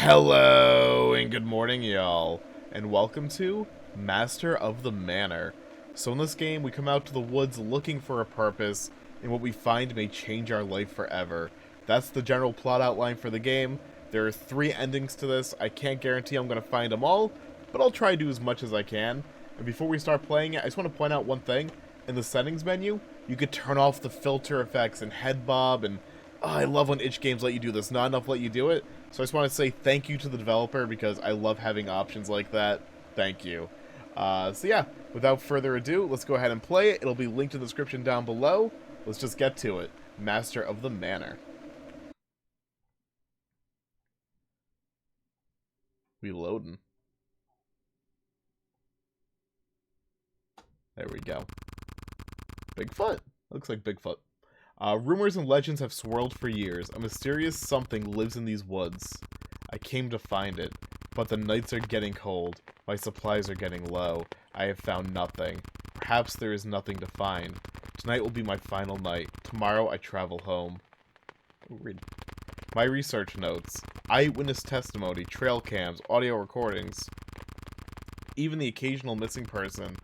Hello and good morning, y'all, and welcome to Master of the Manor. So in this game, we come out to the woods looking for a purpose, and what we find may change our life forever. That's the general plot outline for the game. There are 3 endings to this. I can't guarantee I'm going to find them all, but I'll try to do as much as I can. And before we start playing it, I just want to point out one thing. In the settings menu, you could turn off the filter effects and head bob, and I love when itch games let you do this. Not enough let you do it. So I just want to say thank you to the developer because I love having options like that. Thank you. So yeah, without further ado, let's go ahead and play it. It'll be linked in the description down below. Let's just get to it. Master of the Manor. We loading. There we go. Bigfoot? Looks like Bigfoot. Rumors and legends have swirled for years. A mysterious something lives in these woods. I came to find it, but the nights are getting cold. My supplies are getting low. I have found nothing. Perhaps there is nothing to find. Tonight will be my final night. Tomorrow I travel home. Read. My research notes. Eyewitness testimony, trail cams, audio recordings. Even the occasional missing person.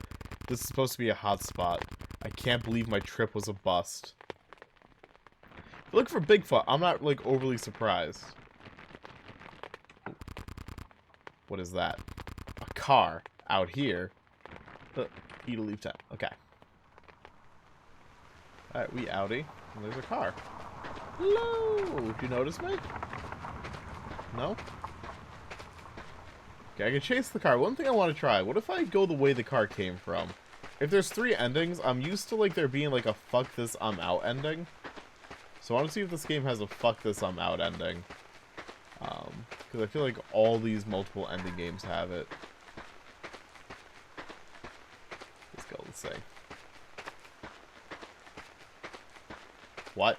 This is supposed to be a hotspot. I can't believe my trip was a bust. Look for Bigfoot. I'm not, like, overly surprised. What is that? A car out here. Eat a leaf tap. Okay. Alright, we outie. And there's a car. Hello! Did you notice me? No? Okay, I can chase the car. One thing I want to try. What if I go the way the car came from? If there's 3 endings, I'm used to, like, there being, like, a fuck this, I'm out ending. So I want to see if this game has a fuck this, I'm out ending. Because I feel like all these multiple ending games have it. Let's go, let's see. What?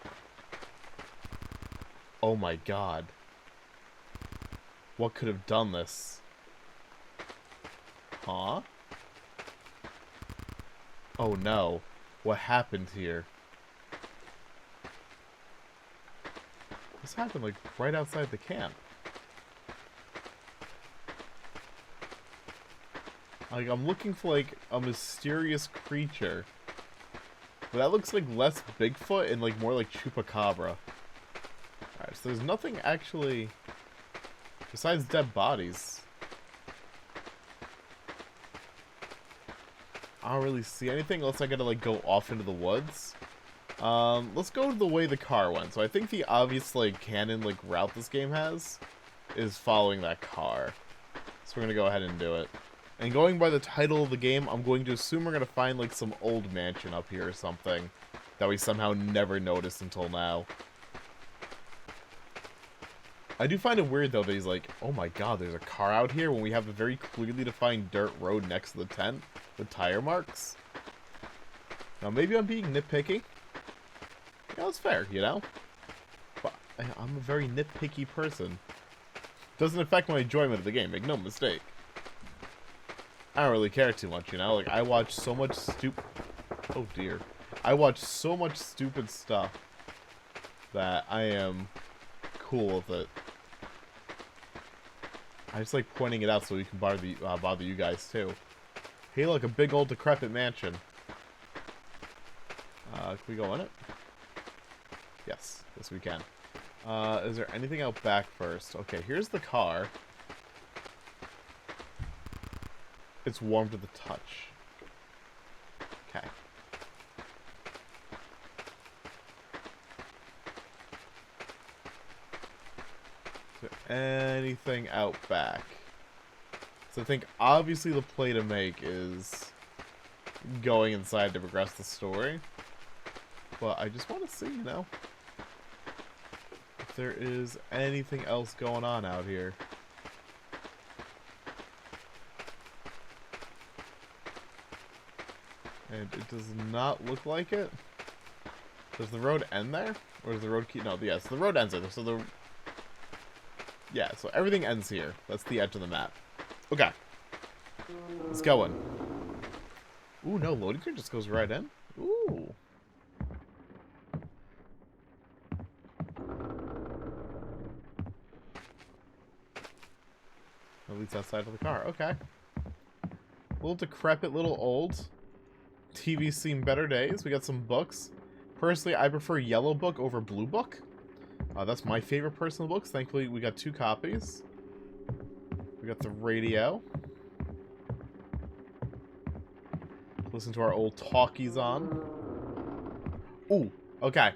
Oh my god. What could have done this? Huh? Oh no. What happened here? This happened, like, right outside the camp. Like, I'm looking for, like, a mysterious creature. But that looks like less Bigfoot and, like, more like Chupacabra. Alright, so there's nothing actually besides dead bodies. I don't really see anything unless I gotta, like, go off into the woods. Let's go the way the car went. So I think the obvious, like, canon, like, route this game has is following that car. So we're gonna go ahead and do it. And going by the title of the game, I'm going to assume we're gonna find, like, some old mansion up here or something that we somehow never noticed until now. I do find it weird, though, that he's like, oh my god, there's a car out here when we have a very clearly defined dirt road next to the tent with tire marks. Now, maybe I'm being nitpicky. Yeah, that's fair, you know? But I'm a very nitpicky person. Doesn't affect my enjoyment of the game, make no mistake. I don't really care too much, you know? Like, I watch so much oh dear. I watch so much stupid stuff that I am cool with it. I just like pointing it out so we can bother you guys too. Hey, look, a big old decrepit mansion. Can we go in it? Yes. Yes, we can. Is there anything out back first? Okay, here's the car. It's warm to the touch. Okay. Is there anything out back? So I think obviously the play to make is going inside to progress the story. But I just want to see, you know, if there is anything else going on out here. And it does not look like it. Does the road end there? Or does the road keep... No, yes, the road ends there. So the... Yeah, so everything ends here. That's the edge of the map. Okay. Let's go in. Ooh, no, loading screen just goes right in. Ooh. At least outside of the car. Okay. A little decrepit, little old. TV's seen better days. We got some books. Personally, I prefer Yellow Book over Blue Book. That's my favorite personal books. Thankfully, we got 2 copies. We got the radio. Listen to our old talkies on. Ooh, okay.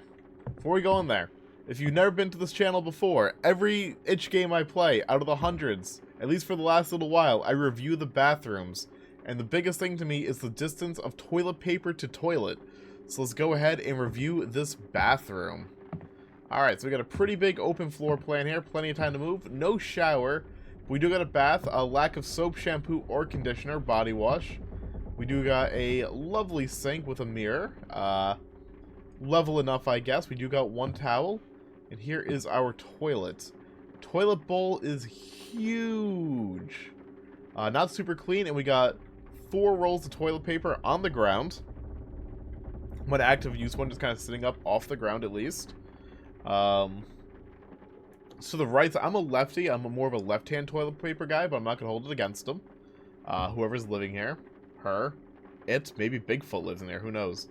Before we go in there, if you've never been to this channel before, every itch game I play, out of the hundreds, at least for the last little while, I review the bathrooms. And the biggest thing to me is the distance of toilet paper to toilet. So let's go ahead and review this bathroom. Alright, so we got a pretty big open floor plan here. Plenty of time to move. No shower. We do got a bath. A lack of soap, shampoo, or conditioner. Body wash. We do got a lovely sink with a mirror. Level enough, I guess. We do got 1 towel. And here is our toilet. Toilet bowl is huge. Not super clean. And we got 4 rolls of toilet paper on the ground. One active use one just kind of sitting up off the ground at least. So the right, I'm a lefty. I'm more of a left-hand toilet paper guy, but I'm not going to hold it against him. Whoever's living here. Her. It. Maybe Bigfoot lives in there. Who knows?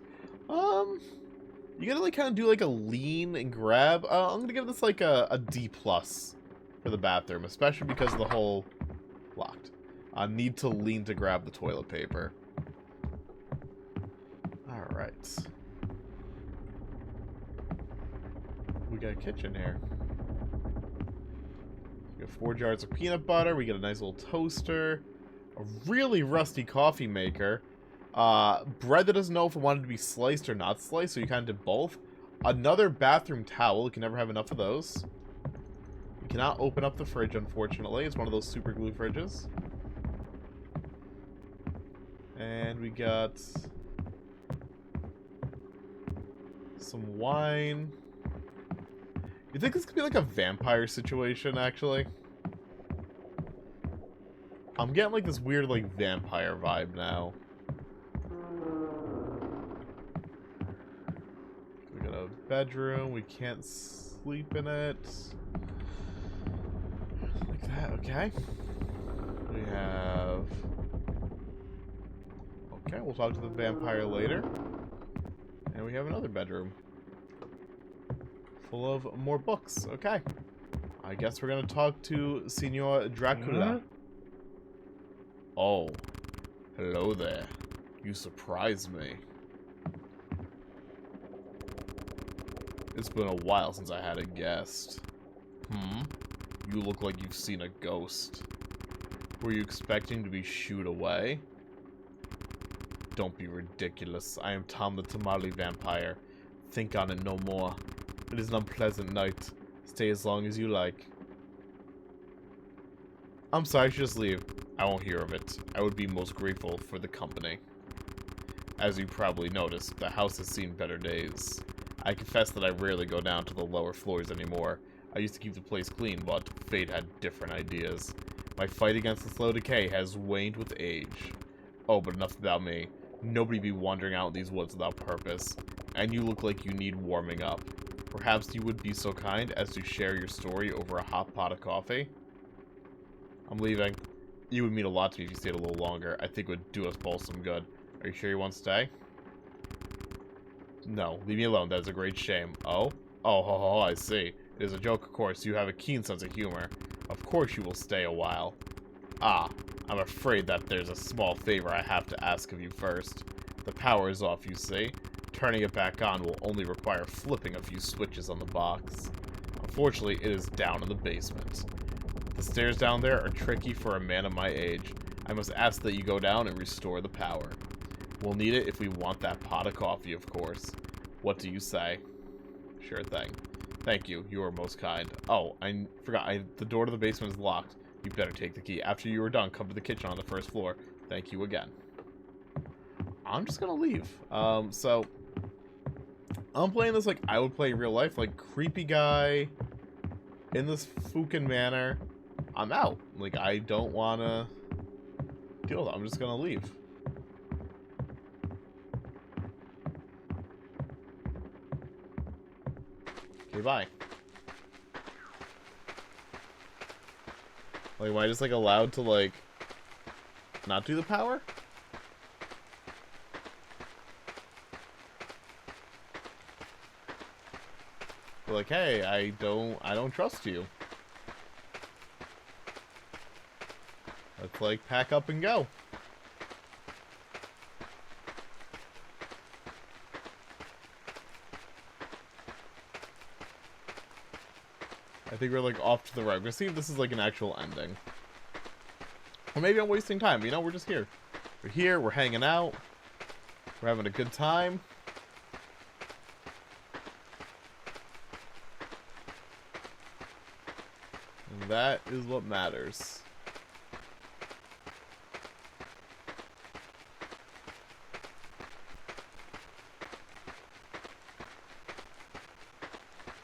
You gotta like kind of do like a lean and grab. I'm going to give this like a D+ for the bathroom, especially because of the whole locked. Need to lean to grab the toilet paper. Alright. We got a kitchen here. We got 4 jars of peanut butter. We got a nice little toaster. A really rusty coffee maker. Bread that doesn't know if it wanted to be sliced or not sliced, so you kind of did both. Another bathroom towel. You can never have enough of those. You cannot open up the fridge, unfortunately. It's one of those super glue fridges. And we got some wine. You think this could be like a vampire situation, actually? I'm getting like this weird like vampire vibe now. We got a bedroom. We can't sleep in it. Like that, okay. We have... Okay, we'll talk to the vampire later. And we have another bedroom. Full of more books. Okay. I guess we're gonna talk to Senor Dracula. Oh. Hello there. You surprised me. It's been a while since I had a guest. You look like you've seen a ghost. Were you expecting to be shooed away? Don't be ridiculous. I am Tom the Tamale Vampire. Think on it no more. It is an unpleasant night. Stay as long as you like. I'm sorry, I should just leave. I won't hear of it. I would be most grateful for the company. As you probably noticed, the house has seen better days. I confess that I rarely go down to the lower floors anymore. I used to keep the place clean, but fate had different ideas. My fight against the slow decay has waned with age. Oh, but enough about me. Nobody be wandering out in these woods without purpose. And you look like you need warming up. Perhaps you would be so kind as to share your story over a hot pot of coffee? I'm leaving. You would mean a lot to me if you stayed a little longer. I think it would do us both some good. Are you sure you want to stay? No, leave me alone. That is a great shame. Oh? Oh, I see. It is a joke, of course. You have a keen sense of humor. Of course you will stay a while. Ah, I'm afraid that there's a small favor I have to ask of you first. The power is off, you see. Turning it back on will only require flipping a few switches on the box. Unfortunately, it is down in the basement. The stairs down there are tricky for a man of my age. I must ask that you go down and restore the power. We'll need it if we want that pot of coffee, of course. What do you say? Sure thing. Thank you. You are most kind. Oh, I forgot. The door to the basement is locked. You better take the key. After you are done, come to the kitchen on the first floor. Thank you again. I'm just gonna leave. So I'm playing this like I would play real life, like creepy guy in this fucking manor. I'm out. Like, I don't wanna deal with it. I'm just gonna leave. Okay, bye. Like, am I just, like, allowed to, like, not do the power? They're like, hey, I don't trust you. Let's, like, pack up and go. I think we're, like, off to the right. We're gonna see if this is, like, an actual ending. Or maybe I'm wasting time. You know, we're just here. We're here, we're hanging out. We're having a good time. And that is what matters.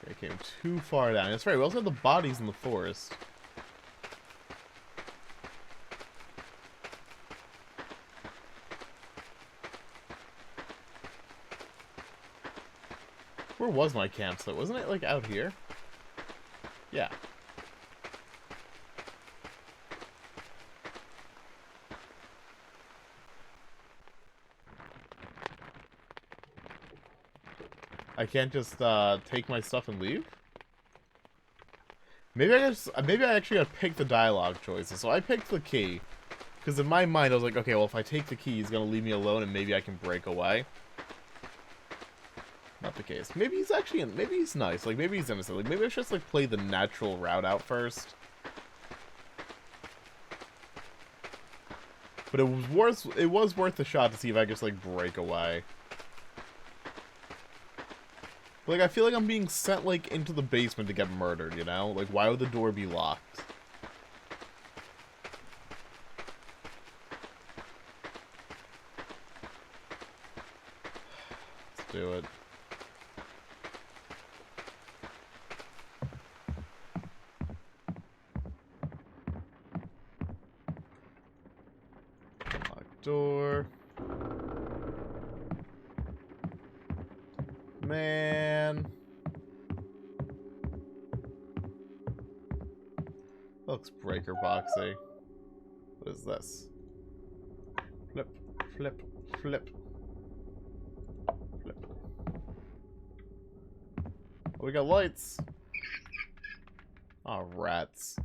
I came too far down. That's right, we also have the bodies in the forest. Where was my campsite? Wasn't it, like, out here? Yeah. I can't just, take my stuff and leave? Maybe I actually gotta pick the dialogue choices. So I picked the key. Because in my mind, I was like, okay, well, if I take the key, he's gonna leave me alone and maybe I can break away. Not the case. Maybe he's actually, maybe he's nice. Like, maybe he's innocent. Like, maybe I should just, like, play the natural route out first. But it was worth a shot to see if I could just, like, break away. Like, I feel like I'm being sent, like, into the basement to get murdered, you know? Like, why would the door be locked? Let's do it. Locked door. Man. Looks breaker boxy. What is this? Flip, flip, flip. Flip. Oh, we got lights. Oh, rats.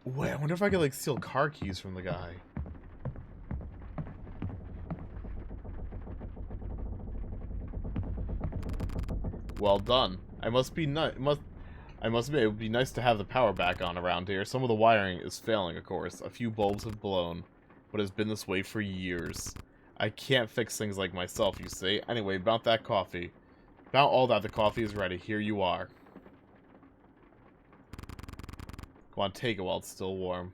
Wait, I wonder if I could, like, steal car keys from the guy. Well done. I must admit, it would be nice to have the power back on around here. Some of the wiring is failing, of course. A few bulbs have blown, but it's been this way for years. I can't fix things like myself, you see. Anyway, about that coffee. About all that, the coffee is ready. Here you are. Go on, take it while it's still warm.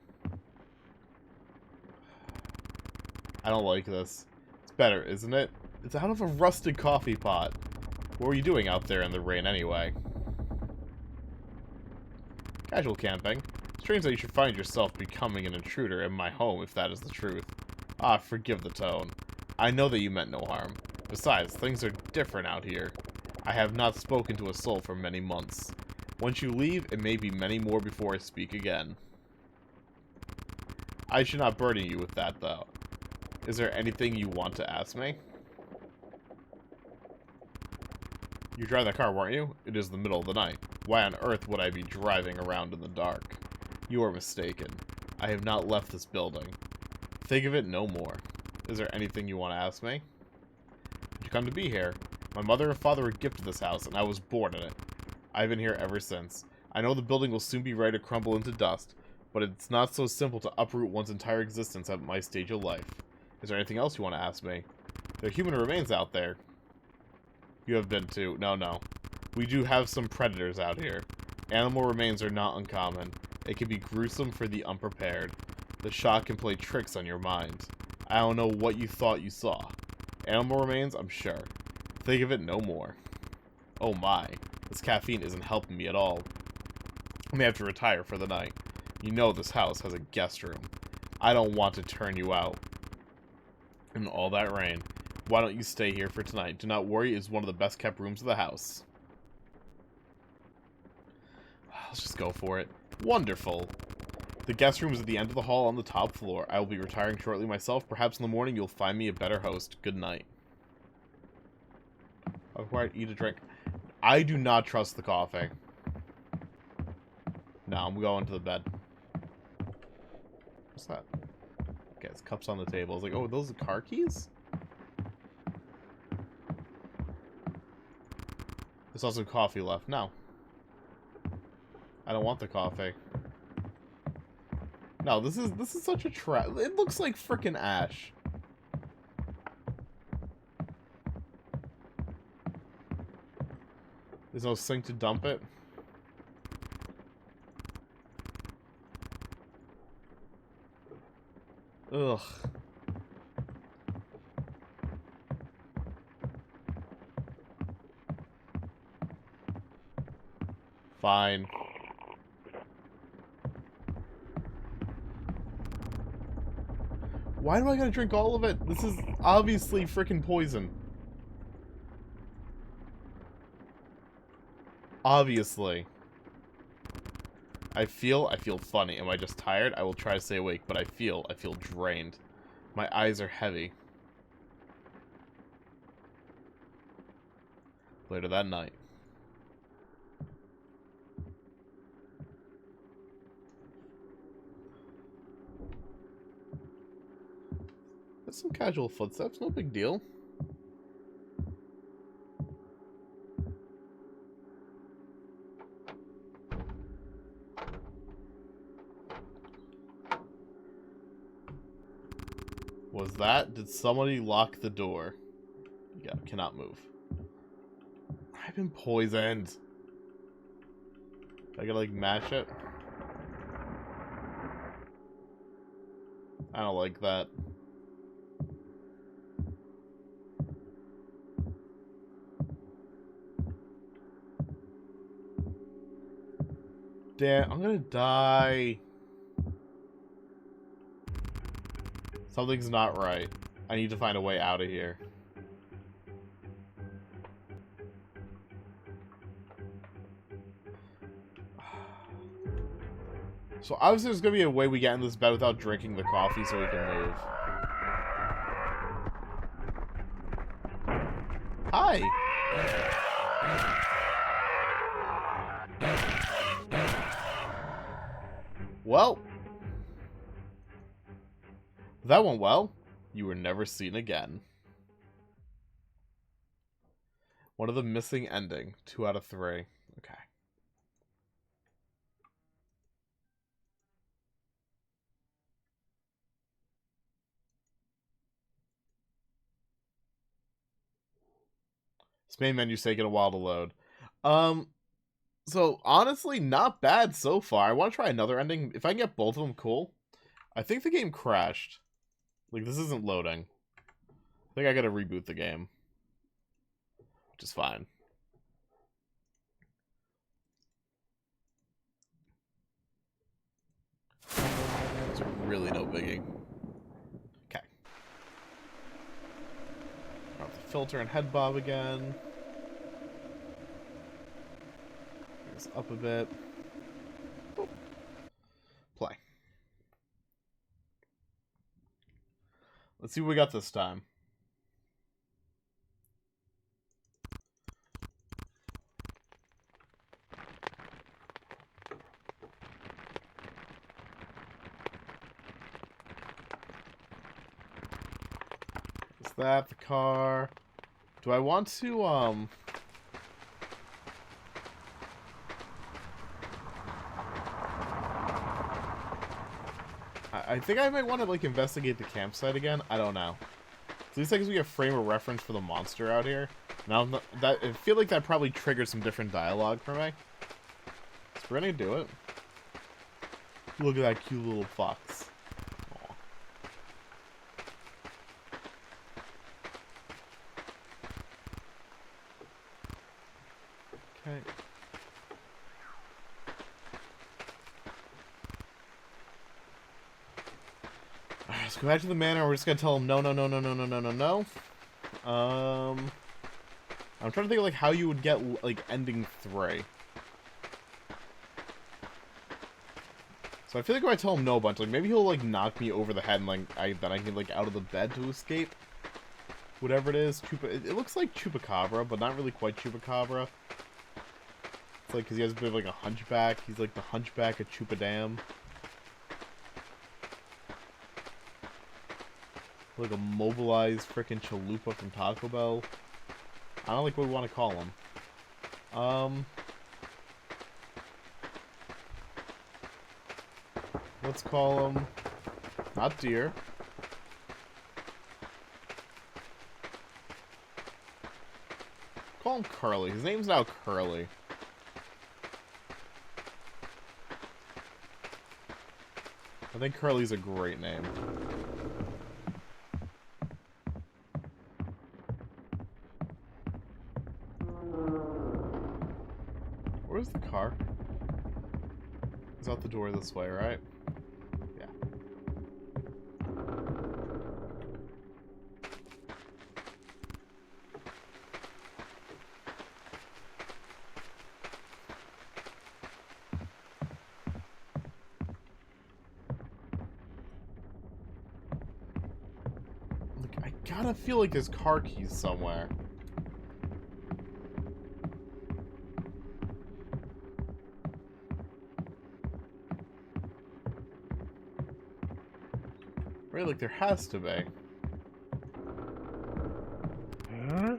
I don't like this. It's better, isn't it? It's out of a rusted coffee pot. What were you doing out there in the rain anyway? Casual camping. Strange that you should find yourself becoming an intruder in my home, if that is the truth. Ah, forgive the tone. I know that you meant no harm. Besides, things are different out here. I have not spoken to a soul for many months. Once you leave, it may be many more before I speak again. I should not burden you with that, though. Is there anything you want to ask me? You drive that car, weren't you? It is the middle of the night. Why on earth would I be driving around in the dark? You are mistaken. I have not left this building. Think of it no more. Is there anything you want to ask me? Did you come to be here? My mother and father were gifted this house, and I was born in it. I've been here ever since. I know the building will soon be ready to crumble into dust, but it's not so simple to uproot one's entire existence at my stage of life. Is there anything else you want to ask me? There are human remains out there. You have been to. No. We do have some predators out here. Animal remains are not uncommon. It can be gruesome for the unprepared. The shock can play tricks on your mind. I don't know what you thought you saw. Animal remains, I'm sure. Think of it no more. Oh my. This caffeine isn't helping me at all. I may have to retire for the night. You know this house has a guest room. I don't want to turn you out in all that rain. Why don't you stay here for tonight? Do not worry, it's one of the best kept rooms of the house. Let's just go for it. Wonderful. The guest room is at the end of the hall on the top floor. I will be retiring shortly myself. Perhaps in the morning you'll find me a better host. Good night. Required, eat a drink. I do not trust the coffee. No, I'm going to the bed. What's that? Okay, it's cups on the table. I was like, oh, those are car keys? There's also coffee left. No. I don't want the coffee. No, this is such a trap. It looks like frickin' ash. There's no sink to dump it. Ugh. Fine. Why do I gotta drink all of it? This is obviously frickin' poison. Obviously. I feel funny. Am I just tired? I will try to stay awake, but I feel drained. My eyes are heavy. Later that night. There's some casual footsteps, no big deal. Was that? Did somebody lock the door? Yeah, cannot move. I've been poisoned. I gotta, like, mash it. I don't like that. Damn, I'm gonna die. Something's not right. I need to find a way out of here. So obviously there's gonna be a way we get in this bed without drinking the coffee so we can move. Hi! Well. That went well. You were never seen again. One of the missing ending. 2 out of 3. Okay. This main menu's taking a while to load. So honestly, not bad so far. I want to try another ending. If I can get both of them, cool. I think the game crashed. Like, this isn't loading. I think I gotta reboot the game. Which is fine. It's really no biggie. Okay. Off the filter and head bob again. Bring this up a bit. Boop. Play. Let's see what we got this time. Is that the car? Do I want to, I think I might want to, like, investigate the campsite again. I don't know. At least that gives me a frame of reference for the monster out here. Now, I feel like that probably triggered some different dialogue for me. So we're gonna do it. Look at that cute little fox. Aww. Okay. Alright, let's go back to the manor. We're just gonna tell him no, no, no, no, no, no, no, no, no. I'm trying to think of, like, how you would get, like, ending 3. So I feel like if I tell him no a bunch, like, maybe he'll, like, knock me over the head and, like, then I can, like, out of the bed to escape. Whatever it is. It looks like Chupacabra, but not really quite Chupacabra. It's like, because he has a bit of, like, a hunchback. He's like the hunchback of Chupadam. Like a mobilized frickin' chalupa from Taco Bell. I don't like what we want to call him. Let's call him... Not deer. Call him Curly. His name's now Curly. I think Curly's a great name. Where's the car? It's out the door this way, right? Yeah. Look, I gotta feel like there's car keys somewhere. Right, like there has to be. Huh?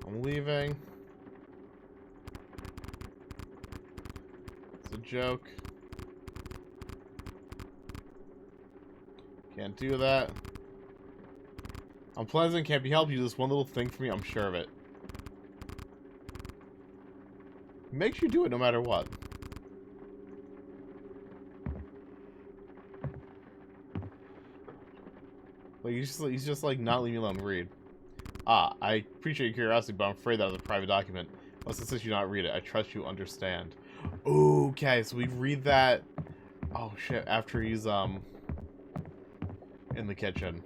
I'm leaving. It's a joke. Can't do that. I'm pleasant, can't be helped. You do this one little thing for me, I'm sure of it. Makes you do it no matter what. Like, he's just like, not leaving me alone, read. Ah, I appreciate your curiosity, but I'm afraid that was a private document. Let's insist you not read it. I trust you understand. Okay, so we read that... Oh, shit, after he's, in the kitchen.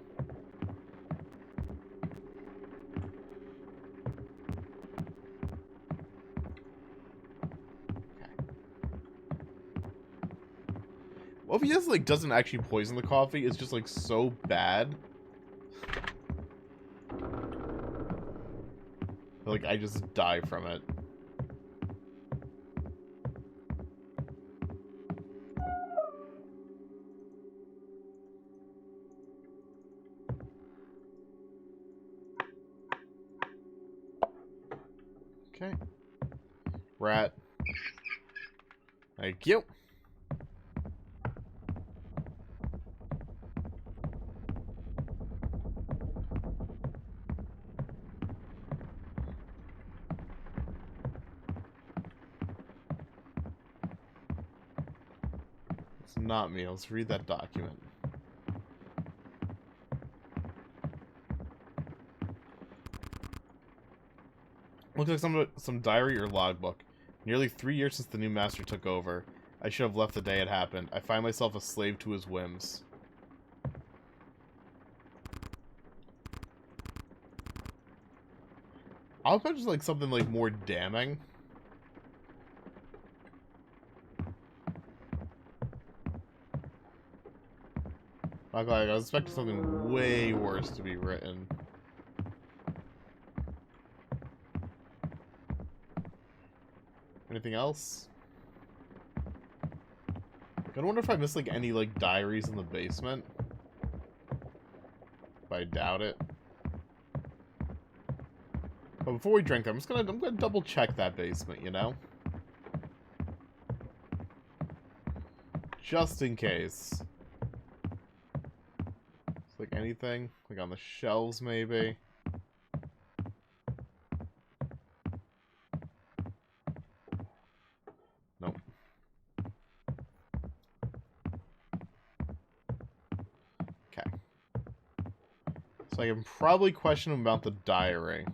What if he just, like, doesn't actually poison the coffee? It's just, like, so bad. Like, I just die from it. Okay. Rat. Thank you. It's not me. Let's read that document. Looks like some diary or logbook. Nearly 3 years since the new master took over. I should have left the day it happened. I find myself a slave to his whims. I'll imagine like something like more damning. Like, I was expecting something way worse to be written. Anything else? I wonder if I missed like any like diaries in the basement. But I doubt it. But before we drink them, I'm gonna double check that basement, you know? Just in case. It's like anything? Like on the shelves maybe? Nope. Okay. So I can probably question him about the diary.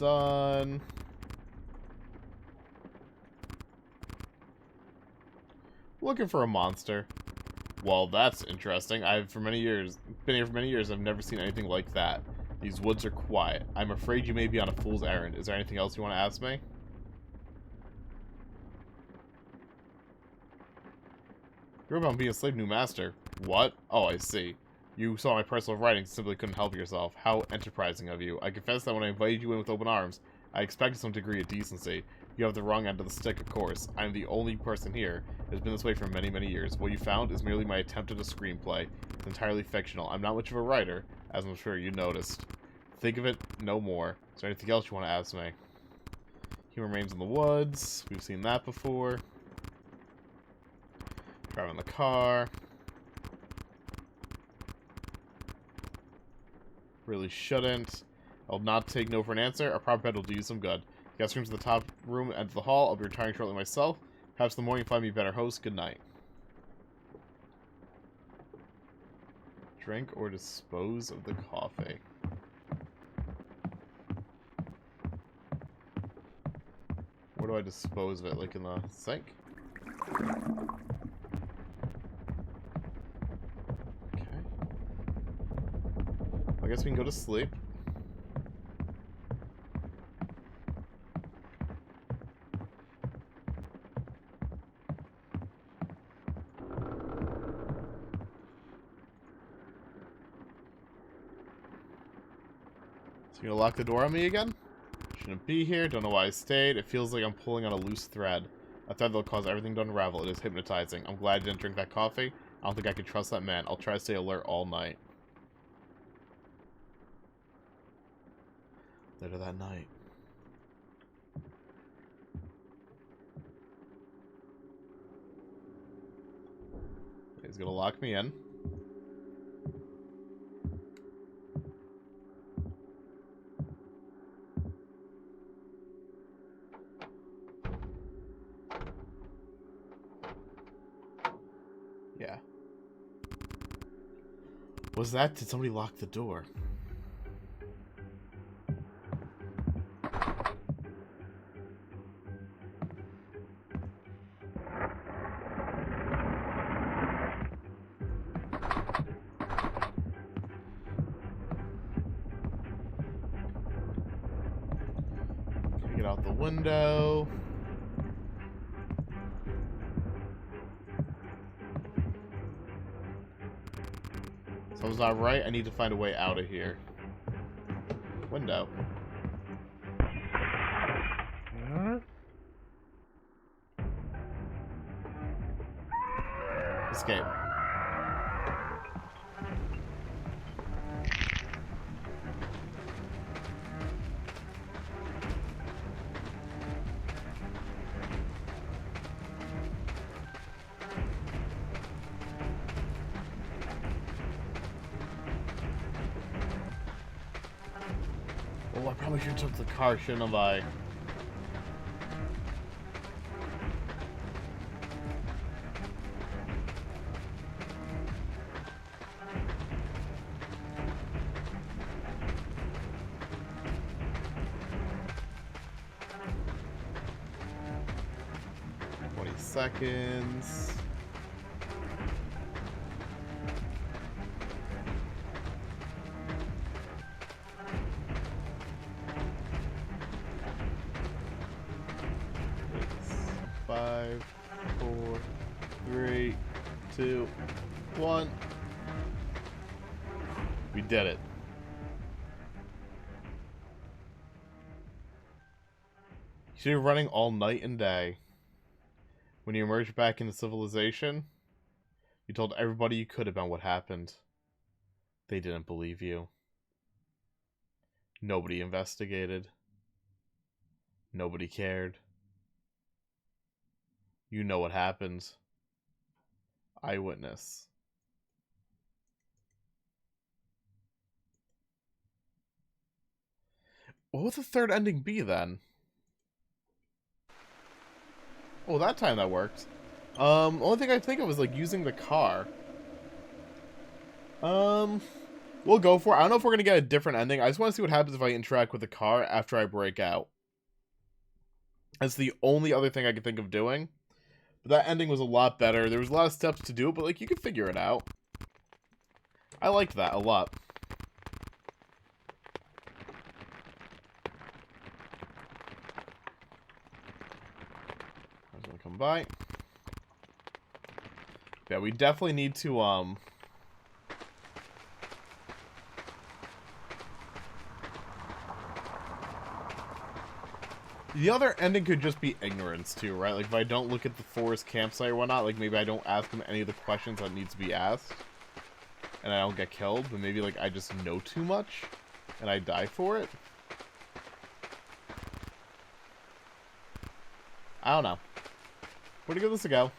done. Looking for a monster. Well, that's interesting. I've been here for many years, I've never seen anything like that. These woods are quiet. I'm afraid you may be on a fool's errand. Is there anything else you want to ask me? You're about being a slave new master. What? Oh, I see. You saw my personal writings and simply couldn't help yourself. How enterprising of you. I confess that when I invited you in with open arms, I expected some degree of decency. You have the wrong end of the stick, of course. I am the only person here. It has been this way for many, many years. What you found is merely my attempt at a screenplay. It's entirely fictional. I'm not much of a writer, as I'm sure you noticed. Think of it no more. Is there anything else you want to ask me? He remains in the woods. We've seen that before. Driving the car. Really shouldn't. I'll not take no for an answer. Our proper bed will do you some good. Guest room's in the top room and the hall. I'll be retiring shortly myself. Perhaps in the morning find me a better host. Good night. Drink or dispose of the coffee. Where do I dispose of it? Like in the sink? Okay. I guess we can go to sleep. So you gonna lock the door on me again? Shouldn't be here. Don't know why I stayed. It feels like I'm pulling on a loose thread. A thread that'll cause everything to unravel. It is hypnotizing. I'm glad I didn't drink that coffee. I don't think I can trust that man. I'll try to stay alert all night. Later that night. He's gonna lock me in. Yeah. Was that? Did somebody lock the door? Get out the window. Something's not right. I need to find a way out of here. Window. Escape. Oh, I probably should have took the car, shouldn't I? Seconds. It's 5, 4, 3, 2, 1. We did it. You're running all night and day. When you emerged back into civilization, you told everybody you could about what happened. They didn't believe you. Nobody investigated. Nobody cared. You know what happened. Eyewitness. What would the third ending be then? Oh, that time that worked. Only thing I think of was like using the car. We'll go for it. I don't know if we're going to get a different ending. I just want to see what happens if I interact with the car after I break out. That's the only other thing I could think of doing. But that ending was a lot better. There was a lot of steps to do it, but, like, you could figure it out. I liked that a lot. I was going to come by. Yeah, we definitely need to, The other ending could just be ignorance, too, right? Like, if I don't look at the forest campsite or whatnot, like, maybe I don't ask him any of the questions that needs to be asked, and I don't get killed, but maybe, like, I just know too much, and I die for it? I don't know. We're gonna give this a go.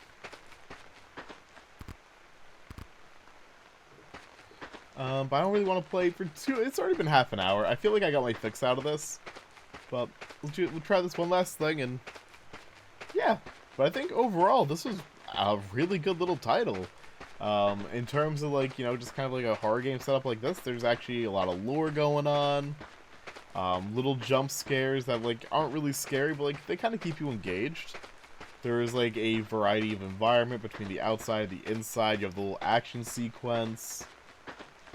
But I don't really want to play for it's already been half an hour. I feel like I got my fix out of this. But we'll try this one last thing, and yeah. But I think overall, this was a really good little title. In terms of, like, you know, just kind of like a horror game setup like this, there's actually a lot of lore going on. Little jump scares that, like, aren't really scary, but, like, they kind of keep you engaged. There is, like, a variety of environment between the outside and the inside. You have the little action sequence.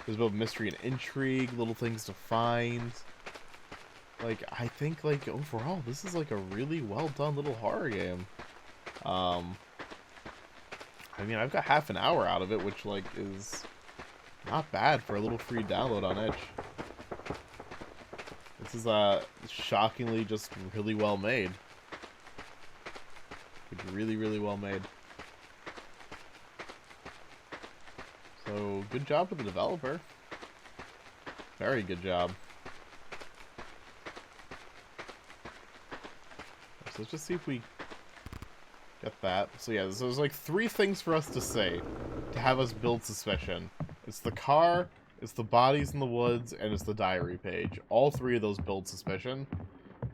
There's a bit of mystery and intrigue, little things to find. Like, I think, like, overall, this is, like, a really well-done little horror game. I mean, I've got half an hour out of it, which, like, is not bad for a little free download on Itch. This is, shockingly just really well made. Like, really, really well made. So, good job to the developer. Very good job. So let's just see if we get that. So yeah, so there's like 3 things for us to say to have us build suspicion. It's the car, it's the bodies in the woods, and it's the diary page. All 3 of those build suspicion.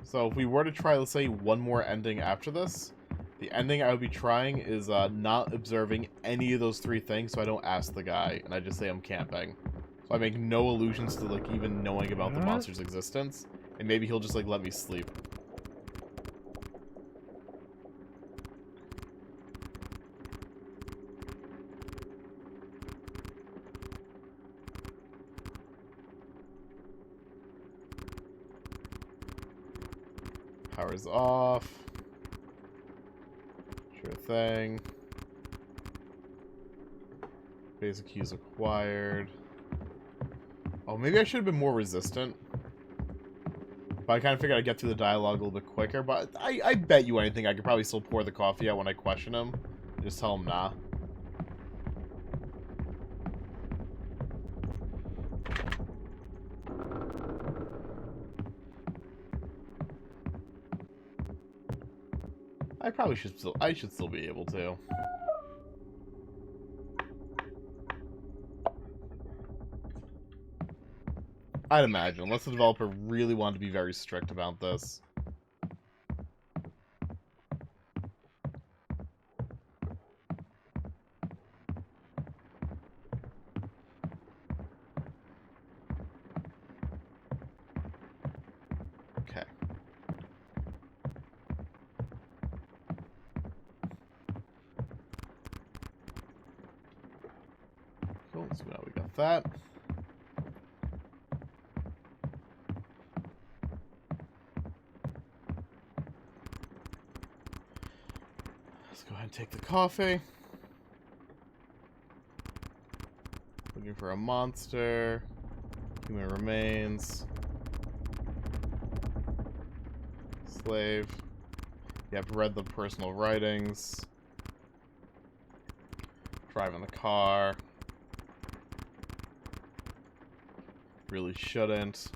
So if we were to try, let's say, one more ending after this, the ending I would be trying is not observing any of those 3 things, so I don't ask the guy, and I just say I'm camping. So I make no allusions to, like, even knowing about the monster's existence, and maybe he'll just, like, let me sleep. Power's off. Sure thing. Basic keys acquired. Oh, maybe I should have been more resistant. But I kind of figured I'd get through the dialogue a little bit quicker. But I bet you anything I could probably still pour the coffee out when I question him. And just tell him nah. I should still be able to. I'd imagine, unless the developer really wanted to be very strict about this. Okay. Cool, so now we got that. Let's go ahead and take the coffee. Looking for a monster. Human remains. Slave. Yep, read the personal writings. Driving the car. Really shouldn't.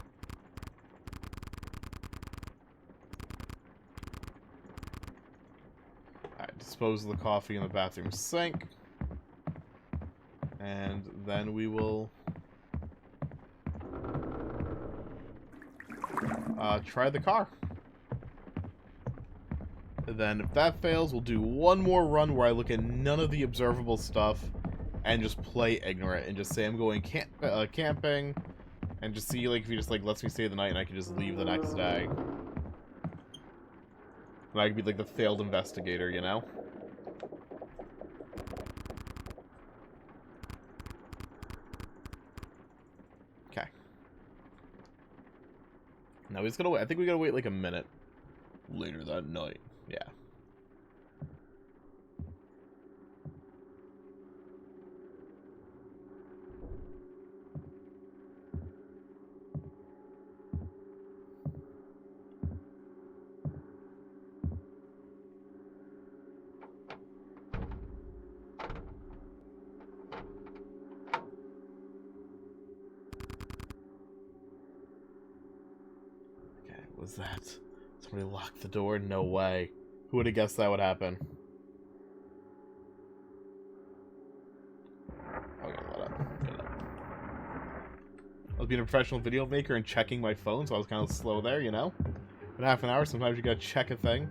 Alright, dispose of the coffee in the bathroom sink. And then we will try the car. And then if that fails, we'll do one more run where I look at none of the observable stuff, and just play ignorant and just say I'm going camping, and just see like if he just like lets me stay the night and I can just leave the next day. And I could be like the failed investigator, you know? Okay. Now he's gonna wait. I think we gotta wait like a minute later that night. Yeah. Was that? Somebody locked the door? No way. Who would have guessed that would happen? Okay, let up. Get up. I was being a professional video maker and checking my phone, so I was kind of slow there, you know? In half an hour, sometimes you gotta check a thing.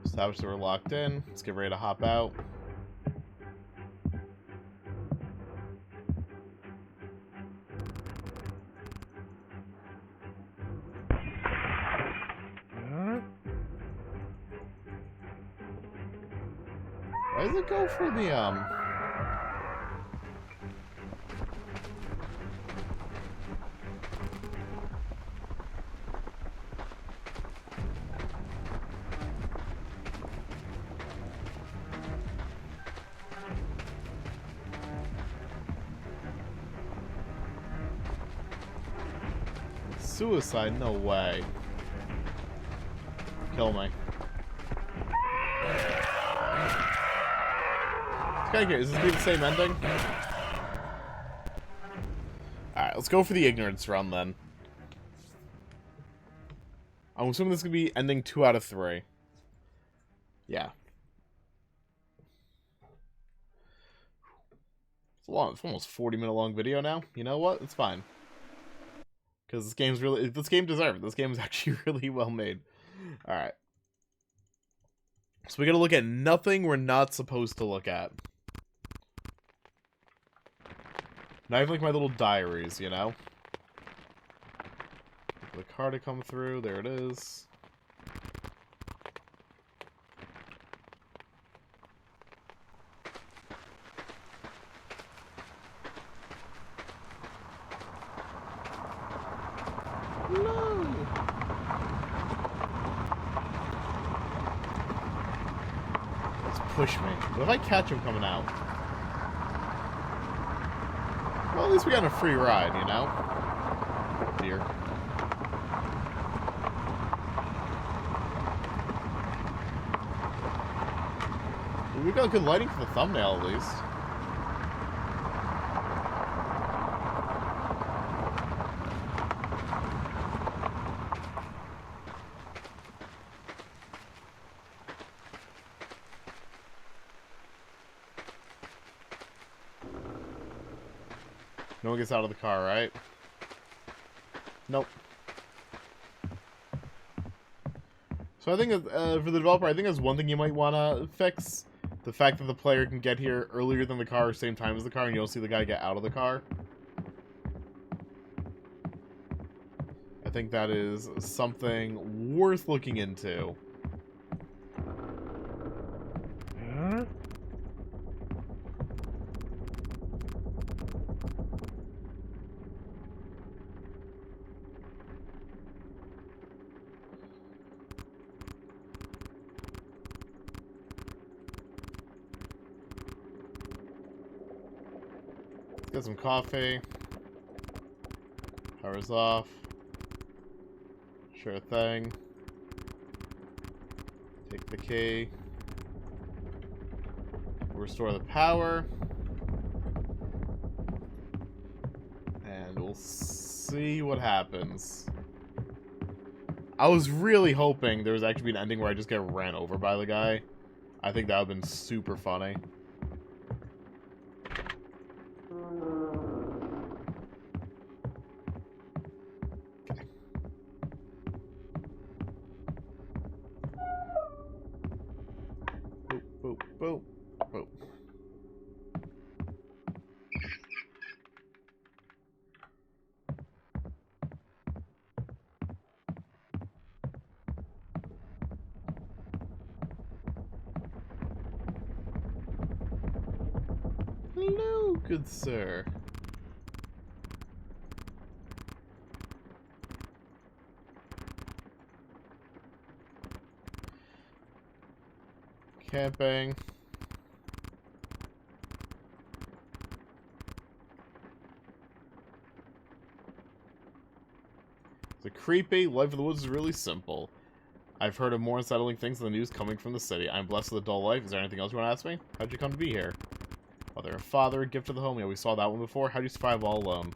Establish that we're locked in. Let's get ready to hop out. Why does it go for the, Suicide? No way. Kill me. Okay, is this be the same ending? Alright, let's go for the ignorance run then. I'm assuming this is going to be ending 2 out of 3. Yeah. It's almost 40-minute long video now. You know what? It's fine. Because this game deserves it. This game is actually really well made. Alright. So we gotta look at nothing we're not supposed to look at. Not even like my little diaries, you know? The car to come through. There it is. No! Let's push me. What if I catch him coming out? Well, at least we got a free ride, you know? Oh, dear. We got good lighting for the thumbnail, at least. No one gets out of the car, right? Nope. So I think for the developer, I think that's one thing you might want to fix. The fact that the player can get here earlier than the car or same time as the car, and you don't see the guy get out of the car. I think that is something worth looking into. Get some coffee. Power's off. Sure thing. Take the key. Restore the power. And we'll see what happens. I was really hoping there was actually an ending where I just get ran over by the guy. I think that would have been super funny. Boop, boop, boop. good sir. Camping. The creepy life of the woods is really simple. I've heard of more unsettling things in the news coming from the city. I'm blessed with a dull life. Is there anything else you want to ask me? How'd you come to be here? Mother and father, gift to the home. Yeah, we saw that one before. How do you survive all alone?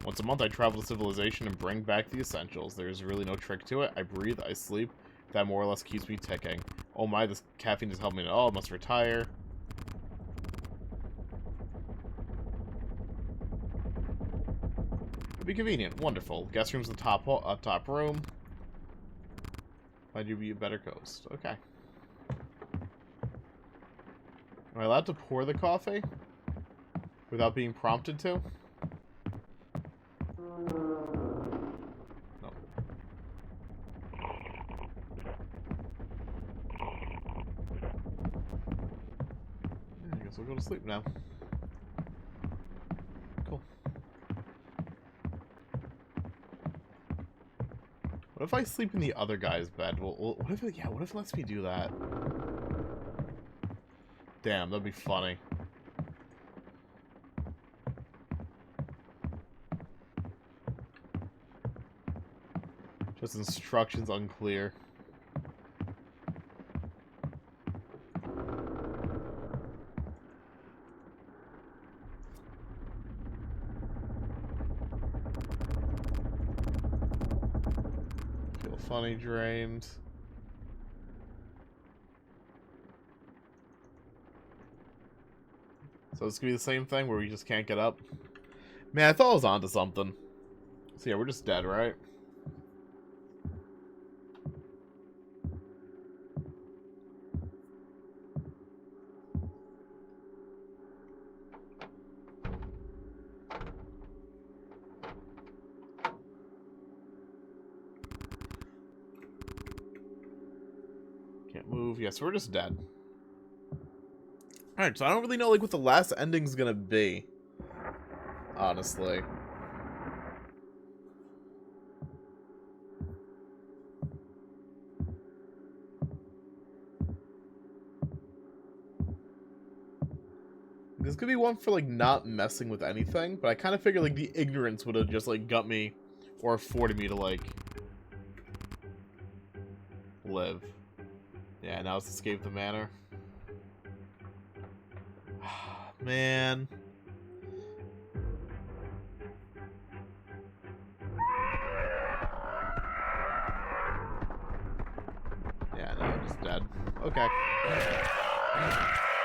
Once a month, I travel to civilization and bring back the essentials. There's really no trick to it. I breathe, I sleep. That more or less keeps me ticking. Oh my, this caffeine has helped me at all. I must retire. It'd be convenient. Wonderful. Guest room's the top room. Might you be a better ghost? Okay. Am I allowed to pour the coffee? Without being prompted to? No. I guess we'll go to sleep now. Cool. What if I sleep in the other guy's bed? Well, what if it, yeah, what if it lets me do that? Damn, that'd be funny. Just instructions unclear. Feel funny, drained. So it's gonna be the same thing where we just can't get up. Man, I thought I was onto something. So yeah, we're just dead, right? Can't move. Yeah, so we're just dead. Alright, so I don't really know like what the last ending's gonna be. Honestly. This could be one for like not messing with anything, but I kind of figured like the ignorance would have just like got me or afforded me to like live. Yeah, now it's escape the manor. Man. Yeah, no, I'm just dead. Okay.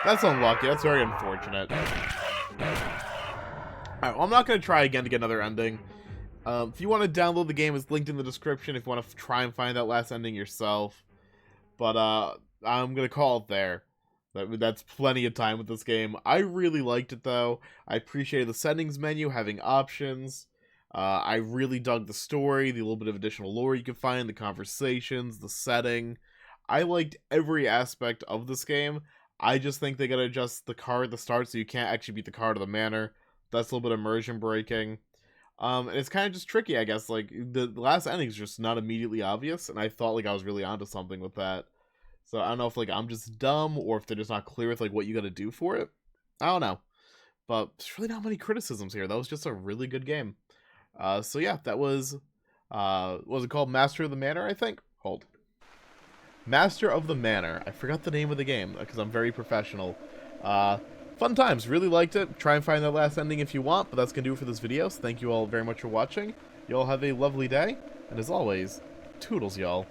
That's unlucky. That's very unfortunate. Alright, well, I'm not going to try again to get another ending. If you want to download the game, it's linked in the description if you want to try and find that last ending yourself. But I'm going to call it there. That's plenty of time with this game. I really liked it, though. I appreciated the settings menu, having options. I really dug the story, the little bit of additional lore you can find, the conversations, the setting. I liked every aspect of this game. I just think they gotta adjust the card at the start so you can't actually beat the card of the manor. That's a little bit immersion breaking. And it's kind of just tricky, I guess. Like, the last ending's just not immediately obvious, and I thought like I was really onto something with that. So I don't know if like I'm just dumb or if they're just not clear with like what you gotta do for it. I don't know. But there's really not many criticisms here. That was just a really good game. So yeah, that was what was it called? Master of the Manor, I think? Hold. Master of the Manor. I forgot the name of the game because I'm very professional. Fun times. Really liked it. Try and find that last ending if you want, but that's going to do it for this video. So thank you all very much for watching. You all have a lovely day. And as always, toodles, y'all.